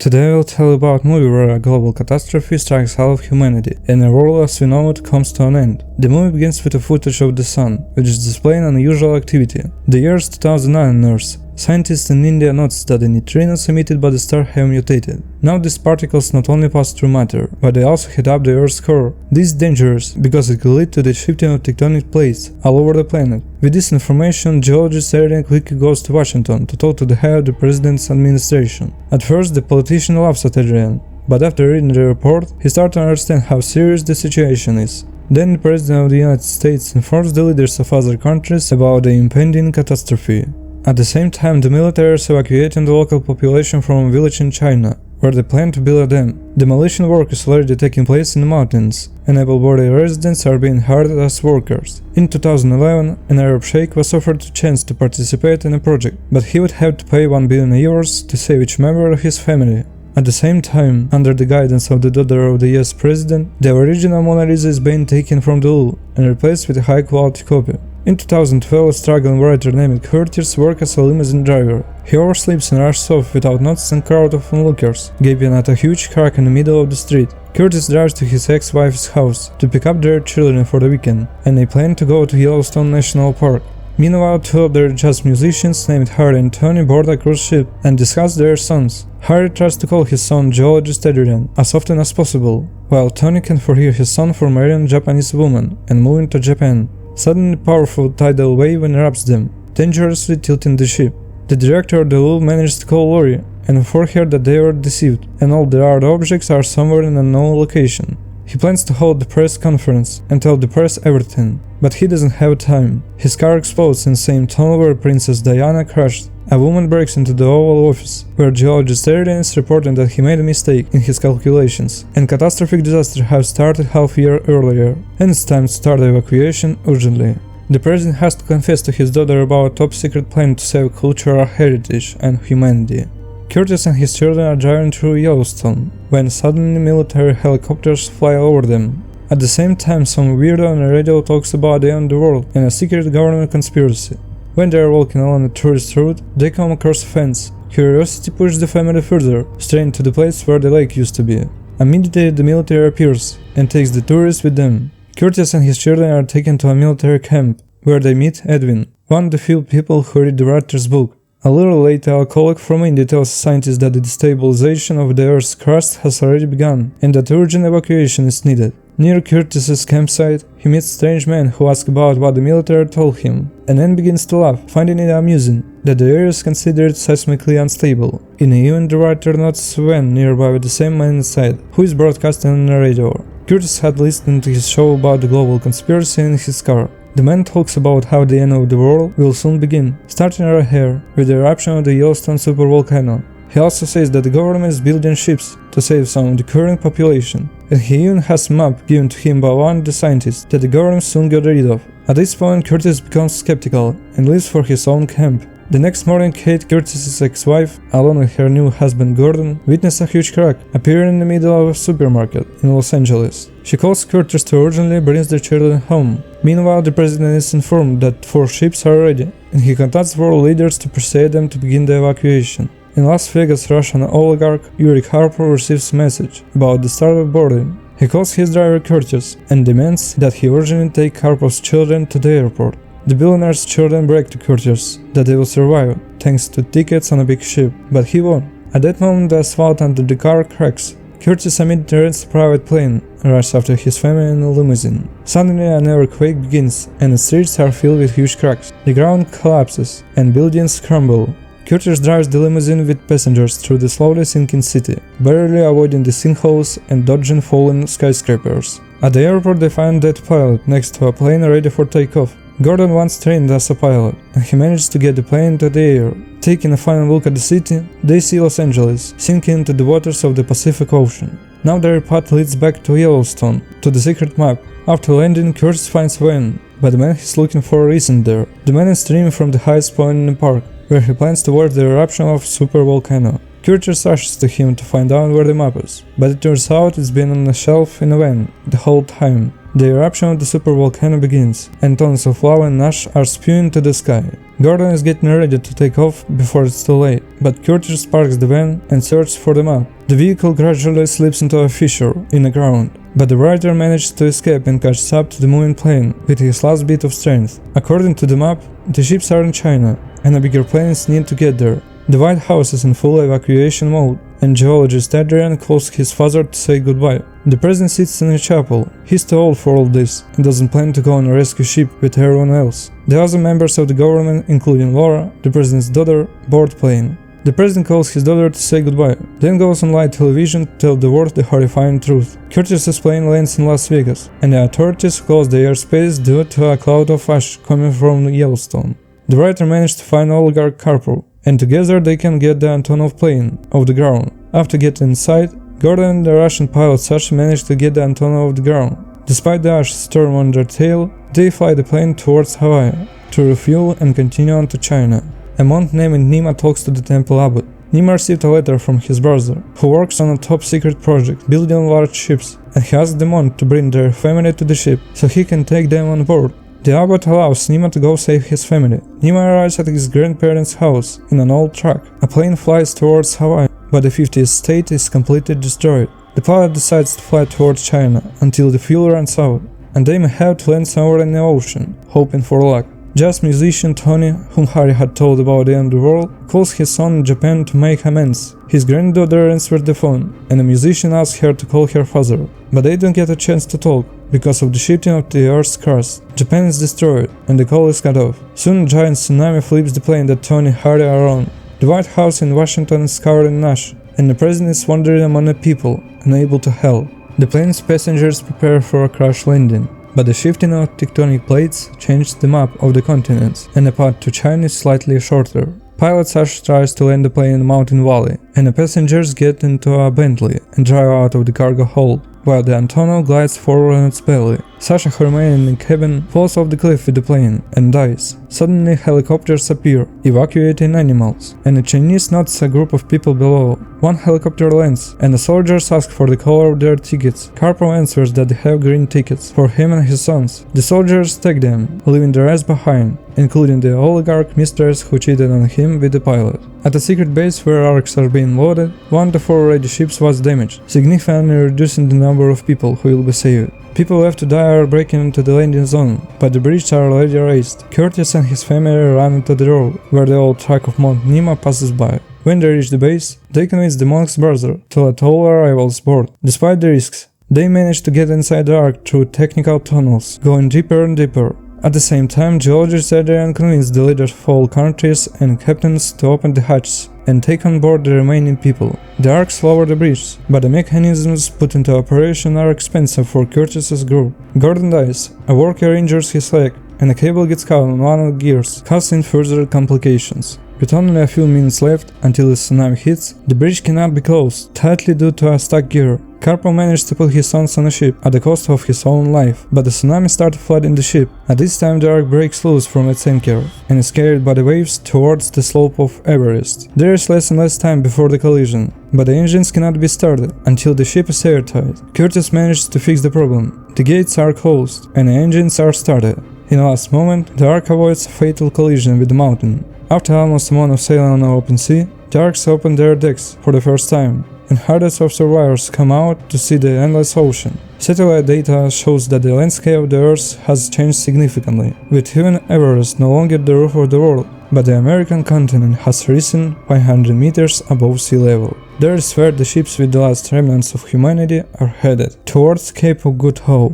Today I'll tell you about a movie where a global catastrophe strikes all of humanity, and the world as we know it comes to an end. The movie begins with a footage of the sun, which is displaying unusual activity. The year is 2009 on Earth. Scientists in India noticed that the neutrinos emitted by the star have mutated. Now these particles not only pass through matter, but they also heat up the Earth's core. This is dangerous, because it could lead to the shifting of tectonic plates all over the planet. With this information, geologist Adrian quickly goes to Washington to talk to the head of the president's administration. At first, the politician laughs at Adrian, but after reading the report, he starts to understand how serious the situation is. Then the President of the United States informs the leaders of other countries about the impending catastrophe. At the same time, the military is evacuating the local population from a village in China, where they plan to build a dam. Demolition work is already taking place in the mountains, and able-bodied residents are being hired as workers. In 2011, an Arab sheikh was offered a chance to participate in a project, but he would have to pay 1 billion euros to save each member of his family. At the same time, under the guidance of the daughter of the US president, the original Mona Lisa is being taken from the Louvre and replaced with a high-quality copy. In 2012, a struggling writer named Curtis worked as a limousine driver. He oversleeps and rushes off without noticing a crowd of onlookers, gaping at a huge crack in the middle of the street. Curtis drives to his ex-wife's house to pick up their children for the weekend, and they plan to go to Yellowstone National Park. Meanwhile, two of their jazz musicians named Harry and Tony board a cruise ship and discuss their sons. Harry tries to call his son geologist Adrian as often as possible, while Tony can forgive his son for marrying a Japanese woman and moving to Japan. Suddenly, a powerful tidal wave enwraps them, dangerously tilting the ship. The director of the Louvre manages to call Lori and inform her that they were deceived, and all the art objects are somewhere in an unknown location. He plans to hold the press conference and tell the press everything, but he doesn't have time. His car explodes in the same tunnel where Princess Diana crashed. A woman breaks into the Oval Office, where geologist Adrian is reporting that he made a mistake in his calculations, and catastrophic disaster have started half a year earlier, and it's time to start the evacuation urgently. The president has to confess to his daughter about a top-secret plan to save cultural heritage and humanity. Curtis and his children are driving through Yellowstone, when suddenly military helicopters fly over them. At the same time, some weirdo on the radio talks about the end of the world and a secret government conspiracy. When they are walking along a tourist route, they come across a fence. Curiosity pushes the family further, straight to the place where the lake used to be. Immediately the military appears and takes the tourists with them. Curtis and his children are taken to a military camp, where they meet Edwin, one of the few people who read the writer's book. A little later, a colleague from India tells scientists that the destabilization of the Earth's crust has already begun, and that urgent evacuation is needed. Near Curtis's campsite, he meets a strange man who asks about what the military told him, and then begins to laugh, finding it amusing that the area is considered seismically unstable. In the event, the writer notices Sven nearby with the same man inside, who is broadcasting on the radio. Curtis had listened to his show about the global conspiracy in his car. The man talks about how the end of the world will soon begin, starting right here, with the eruption of the Yellowstone supervolcano. He also says that the government is building ships to save some of the current population, and he even has a map given to him by one of the scientists that the government soon got rid of. At this point, Curtis becomes skeptical and leaves for his own camp. The next morning, Kate, Curtis's ex-wife, along with her new husband Gordon, witness a huge crack appear in the middle of a supermarket in Los Angeles. She calls Curtis to urgently bring their children home. Meanwhile, the president is informed that 4 ships are ready, and he contacts world leaders to persuade them to begin the evacuation. In Las Vegas, Russian oligarch Yuri Harper receives a message about the start of boarding. He calls his driver Curtis and demands that he urgently take Harper's children to the airport. The billionaire's children brag to Curtis that they will survive, thanks to tickets on a big ship, but he won't. At that moment, the asphalt under the car cracks. Curtis immediately rents a private plane and rushes after his family in a limousine. Suddenly, an earthquake begins, and the streets are filled with huge cracks. The ground collapses, and buildings crumble. Curtis drives the limousine with passengers through the slowly sinking city, barely avoiding the sinkholes and dodging fallen skyscrapers. At the airport, they find a dead pilot next to a plane ready for takeoff. Gordon once trained as a pilot, and he managed to get the plane into the air. Taking a final look at the city, they see Los Angeles, sinking into the waters of the Pacific Ocean. Now their path leads back to Yellowstone, to the secret map. After landing, Curtis finds Sven, but the man he's looking for isn't there. The man is streaming from the highest point in the park, where he plans to watch the eruption of a supervolcano. Curtis rushes to him to find out where the map is, but it turns out it's been on a shelf in a van the whole time. The eruption of the supervolcano begins, and tons of lava and ash are spewing to the sky. Gordon is getting ready to take off before it's too late, but Curtis parks the van and searches for the map. The vehicle gradually slips into a fissure in the ground, but the writer manages to escape and catches up to the moving plane with his last bit of strength. According to the map, the ships are in China, and the bigger planes need to get there. The White House is in full evacuation mode, and geologist Adrian calls his father to say goodbye. The president sits in a chapel. He's too old for all this and doesn't plan to go on a rescue ship with everyone else. The other members of the government, including Laura, the president's daughter, board plane. The president calls his daughter to say goodbye, then goes on live television to tell the world the horrifying truth. Curtis's plane lands in Las Vegas, and the authorities close the airspace due to a cloud of ash coming from Yellowstone. The writer managed to find oligarch Karpov, and together they can get the Antonov plane off the ground. After getting inside, Gordon and the Russian pilot Sasha manage to get the Antonov off the ground. Despite the ash storm on their tail, they fly the plane towards Hawaii to refuel and continue on to China. A monk named Nima talks to the temple abbot. Nima received a letter from his brother, who works on a top secret project building large ships, and he asked the monk to bring their family to the ship so he can take them on board. The abbot allows Nima to go save his family. Nima arrives at his grandparents' house in an old truck. A plane flies towards Hawaii, but the 50th state is completely destroyed. The pilot decides to fly towards China until the fuel runs out, and they may have to land somewhere in the ocean, hoping for luck. Jazz musician Tony, whom Harry had told about the end of the world, calls his son in Japan to make amends. His granddaughter answers the phone, and the musician asks her to call her father, but they don't get a chance to talk. Because of the shifting of the Earth's crust, Japan is destroyed, and the call is cut off. Soon a giant tsunami flips the plane that Tony and Harry are on. The White House in Washington is covered in ash, and the president is wandering among the people, unable to help. The plane's passengers prepare for a crash landing, but the shifting of tectonic plates changed the map of the continents, and the path to China is slightly shorter. Pilot Sasha tries to land the plane in the mountain valley, and the passengers get into a Bentley and drive out of the cargo hold, while the Antonov glides forward on its belly. Sasha, who remains in the cabin, falls off the cliff with the plane and dies. Suddenly helicopters appear, evacuating animals, and the Chinese notice a group of people below. One helicopter lands, and the soldiers ask for the color of their tickets. Karpov answers that they have green tickets for him and his sons. The soldiers take them, leaving the rest behind, including the oligarch mistress who cheated on him with the pilot. At a secret base where arcs are being loaded, one of the 4 ready ships was damaged, significantly reducing the number of people who will be saved. People left to die are breaking into the landing zone, but the bridges are already raised. Curtis and his family run into the road, where the old truck of Monk Nima passes by. When they reach the base, they convince the monk's brother to let all arrivals board. Despite the risks, they manage to get inside the ark through technical tunnels, going deeper and deeper. At the same time, geologist Adrian convinced the leaders of all countries and captains to open the hatches and take on board the remaining people. The arcs lower the bridge, but the mechanisms put into operation are expensive for Curtis's group. Gordon dies, a worker injures his leg, and a cable gets caught on one of the gears, causing further complications. With only a few minutes left until the tsunami hits, the bridge cannot be closed, tightly due to a stuck gear. Karpov managed to put his sons on a ship at the cost of his own life, but the tsunami started flooding the ship. At this time the ark breaks loose from its anchor and is carried by the waves towards the slope of Everest. There is less and less time before the collision, but the engines cannot be started until the ship is airtight. Curtis managed to fix the problem. The gates are closed and the engines are started. In the last moment, the ark avoids a fatal collision with the mountain. After almost a month of sailing on the open sea, the arks open their decks for the first time, and hundreds of survivors come out to see the endless ocean. Satellite data shows that the landscape of the Earth has changed significantly, with even Everest no longer the roof of the world, but the American continent has risen 500 meters above sea level. There is where the ships with the last remnants of humanity are headed, towards Cape of Good Hope.